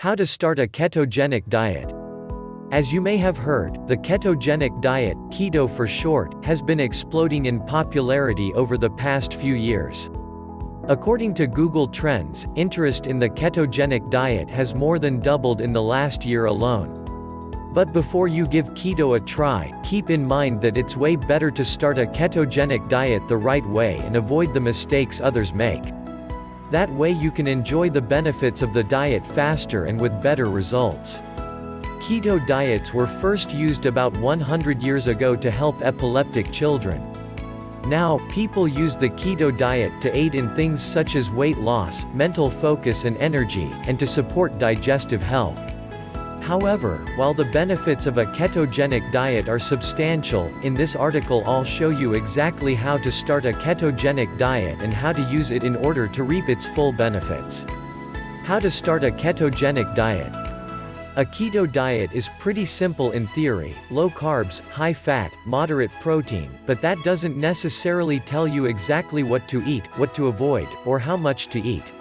How to start a ketogenic diet. As you may have heard, the ketogenic diet, keto for short, has been exploding in popularity over the past few years. According to Google Trends, interest in the ketogenic diet has more than doubled in the last year alone. But before you give keto a try, keep in mind that it's way better to start a ketogenic diet the right way and avoid the mistakes others make. That way you can enjoy the benefits of the diet faster and with better results. Keto diets were first used about 100 years ago to help epileptic children. Now, people use the keto diet to aid in things such as weight loss, mental focus and energy, and to support digestive health. However, while the benefits of a ketogenic diet are substantial, in this article I'll show you exactly how to start a ketogenic diet and how to use it in order to reap its full benefits. How to start a ketogenic diet. A keto diet is pretty simple in theory: low carbs, high fat, moderate protein, but that doesn't necessarily tell you exactly what to eat, what to avoid, or how much to eat.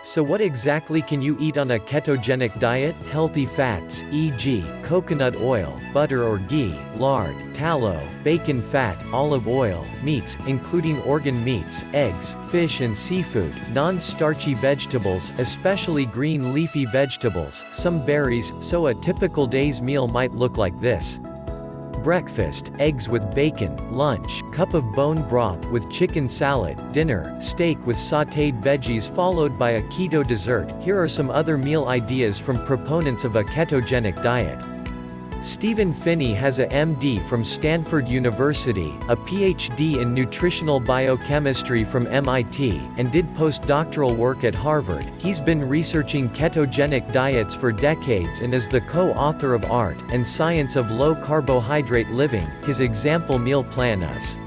So what exactly can you eat on a ketogenic diet? Healthy fats, e.g., coconut oil, butter or ghee, lard, tallow, bacon fat, olive oil, meats, including organ meats, eggs, fish and seafood, non-starchy vegetables, especially green leafy vegetables, some berries, so a typical day's meal might look like this. Breakfast, eggs with bacon; lunch, cup of bone broth with chicken salad; dinner, steak with sautéed veggies followed by a keto dessert. Here are some other meal ideas from proponents of a ketogenic diet. Stephen Phinney has a MD from Stanford University, a PhD in nutritional biochemistry from MIT, and did postdoctoral work at Harvard. He's been researching ketogenic diets for decades and is the co-author of Art and Science of Low-Carbohydrate Living. His example meal plan is: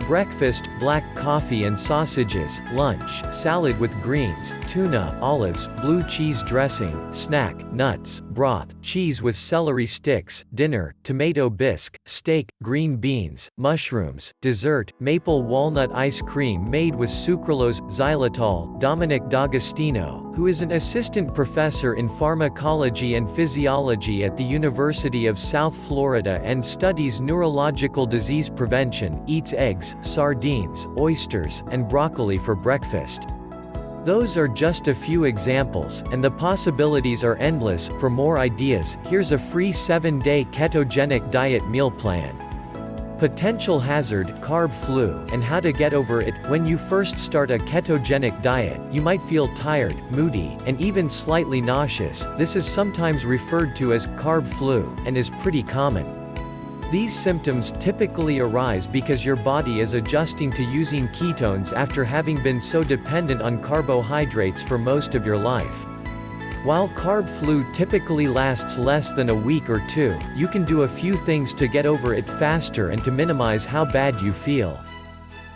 breakfast, black coffee and sausages; lunch, salad with greens, tuna, olives, blue cheese dressing; snack, nuts, broth, cheese with celery sticks; dinner, tomato bisque, steak, green beans, mushrooms; dessert, maple walnut ice cream made with sucralose, xylitol. Dominic D'Agostino, who is an assistant professor in pharmacology and physiology at the University of South Florida and studies neurological disease prevention, eats eggs, sardines, oysters, and broccoli for breakfast. Those are just a few examples, and the possibilities are endless. For more ideas, here's a free 7-day ketogenic diet meal plan. Potential hazard: carb flu, and how to get over it. When you first start a ketogenic diet, you might feel tired, moody, and even slightly nauseous. This is sometimes referred to as carb flu, and is pretty common. These symptoms typically arise because your body is adjusting to using ketones after having been so dependent on carbohydrates for most of your life. While carb flu typically lasts less than a week or two, you can do a few things to get over it faster and to minimize how bad you feel.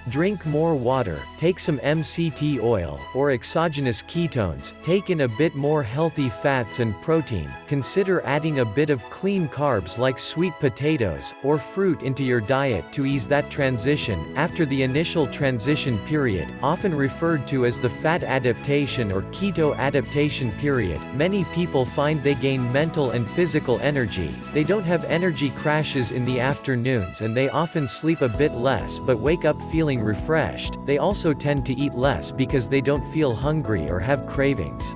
Drink more water, take some MCT oil, or exogenous ketones, take in a bit more healthy fats and protein, consider adding a bit of clean carbs like sweet potatoes, or fruit into your diet to ease that transition. After the initial transition period, often referred to as the fat adaptation or keto adaptation period, many people find they gain mental and physical energy, they don't have energy crashes in the afternoons and they often sleep a bit less but wake up feeling refreshed. They also tend to eat less because they don't feel hungry or have cravings.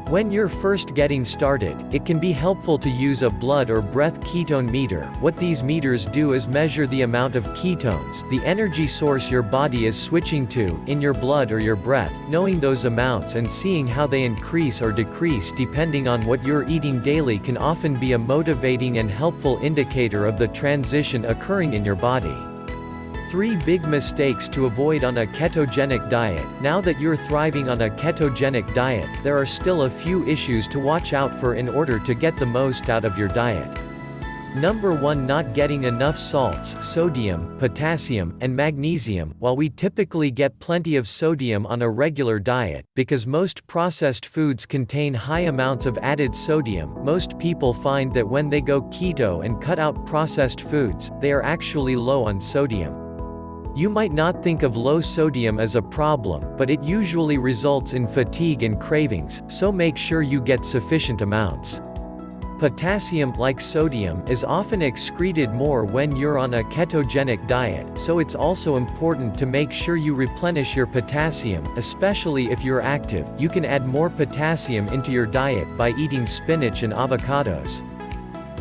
When you're first getting started, it can be helpful to use a blood or breath ketone meter. What these meters do is measure the amount of ketones, the energy source your body is switching to, in your blood or your breath. Knowing those amounts and seeing how they increase or decrease depending on what you're eating daily can often be a motivating and helpful indicator of the transition occurring in your body. 3 big mistakes to avoid on a ketogenic diet. Now that you're thriving on a ketogenic diet, there are still a few issues to watch out for in order to get the most out of your diet. Number 1: not getting enough salts, sodium, potassium, and magnesium. While we typically get plenty of sodium on a regular diet, because most processed foods contain high amounts of added sodium, most people find that when they go keto and cut out processed foods, they are actually low on sodium. You might not think of low sodium as a problem, but it usually results in fatigue and cravings, so make sure you get sufficient amounts. Potassium, like sodium, is often excreted more when you're on a ketogenic diet, so it's also important to make sure you replenish your potassium, especially if you're active. You can add more potassium into your diet by eating spinach and avocados.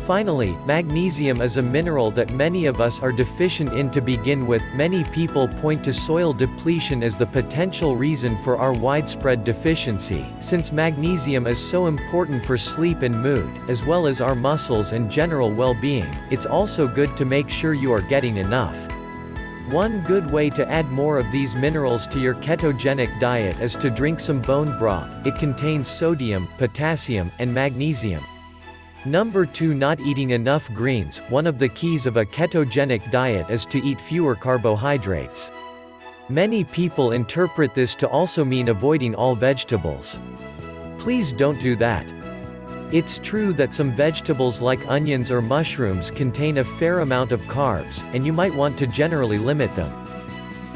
Finally, magnesium is a mineral that many of us are deficient in to begin with. Many people point to soil depletion as the potential reason for our widespread deficiency, since magnesium is so important for sleep and mood, as well as our muscles and general well-being. It's also good to make sure you are getting enough. One good way to add more of these minerals to your ketogenic diet is to drink some bone broth. It contains sodium, potassium, and magnesium. Number 2. Not eating enough greens. One of the keys of a ketogenic diet is to eat fewer carbohydrates. Many people interpret this to also mean avoiding all vegetables. Please don't do that. It's true that some vegetables like onions or mushrooms contain a fair amount of carbs, and you might want to generally limit them.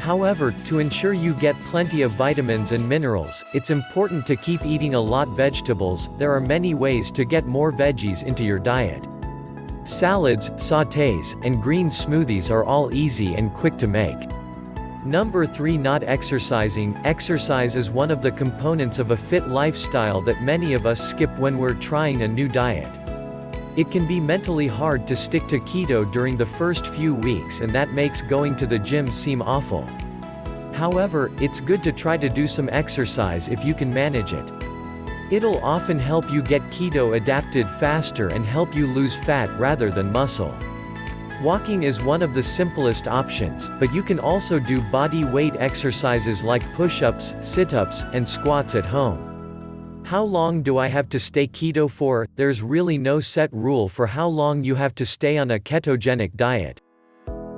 However, to ensure you get plenty of vitamins and minerals, it's important to keep eating a lot vegetables. There are many ways to get more veggies into your diet. Salads, sautés, and green smoothies are all easy and quick to make. Number 3. Not exercising. Exercise is one of the components of a fit lifestyle that many of us skip when we're trying a new diet. It can be mentally hard to stick to keto during the first few weeks, and that makes going to the gym seem awful. However, it's good to try to do some exercise if you can manage it. It'll often help you get keto adapted faster and help you lose fat rather than muscle. Walking is one of the simplest options, but you can also do body weight exercises like push-ups, sit-ups, and squats at home. How long do I have to stay keto for? There's really no set rule for how long you have to stay on a ketogenic diet.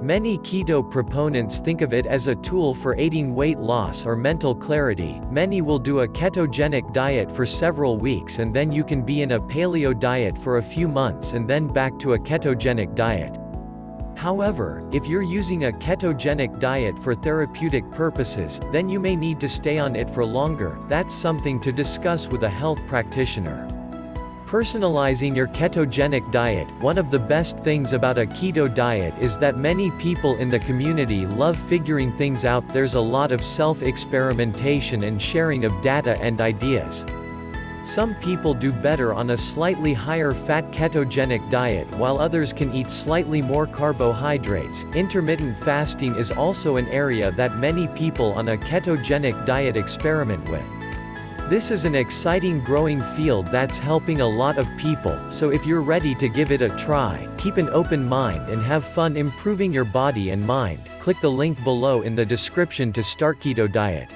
Many keto proponents think of it as a tool for aiding weight loss or mental clarity. Many will do a ketogenic diet for several weeks and then you can be in a paleo diet for a few months and then back to a ketogenic diet. However, if you're using a ketogenic diet for therapeutic purposes, then you may need to stay on it for longer. That's something to discuss with a health practitioner. Personalizing your ketogenic diet. One of the best things about a keto diet is that many people in the community love figuring things out. There's a lot of self-experimentation and sharing of data and ideas. Some people do better on a slightly higher fat ketogenic diet while others can eat slightly more carbohydrates. Intermittent fasting is also an area that many people on a ketogenic diet experiment with. This is an exciting growing field that's helping a lot of people, so if you're ready to give it a try, keep an open mind and have fun improving your body and mind. Click the link below in the description to start keto diet.